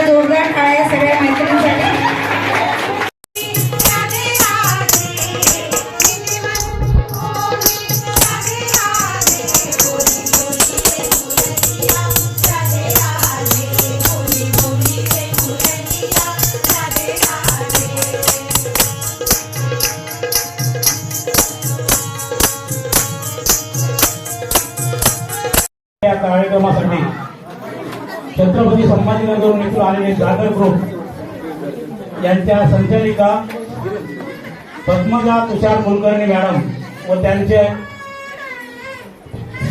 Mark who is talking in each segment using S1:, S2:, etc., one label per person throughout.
S1: जोरदार टाळ्या सगळ्या मैत्रिणींसाठी.
S2: या कार्यक्रमासाठी छत्रपती संभाजीनगरहून इथून आलेले जागर ग्रुप यांच्या संचालिका पद्मजा तुषार कुलकर्णी मॅडम व त्यांचे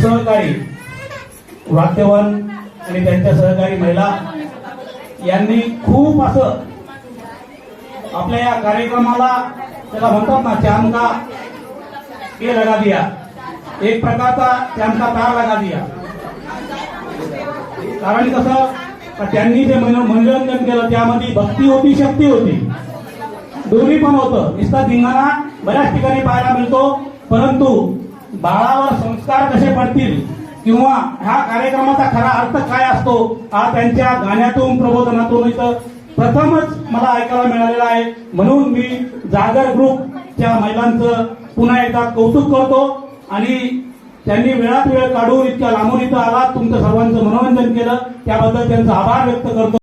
S2: सहकारी वाद्यवन आणि त्यांच्या सहकारी महिला यांनी खूप असं आपल्या या कार्यक्रमाला त्याला म्हणतात ना, चांदा के लगा दिया, एक प्रकारचा त्यांचा तार लगा दिया. कारण कसं, त्यांनी जे मनोरंजन केलं त्यामध्ये भक्ती होती, शक्ती होती, दोन्ही पण होतं. नुसता धिंगाणा बऱ्याच ठिकाणी पाहायला मिळतो, परंतु बाळावर संस्कार कसे पडतील किंवा ह्या कार्यक्रमाचा खरा अर्थ काय असतो हा त्यांच्या गाण्यातून, प्रबोधनातून इथं प्रथमच मला ऐकायला मिळालेला आहे. म्हणून मी जागर ग्रुपच्या महिलांचं पुन्हा एकदा कौतुक करतो आणि त्यांनी वेळात वेळ काढून इतक्या लांबून इथं आला, तुमचं सर्वांचं मनोरंजन केलं, त्याबद्दल त्यांचा आभार व्यक्त करतो.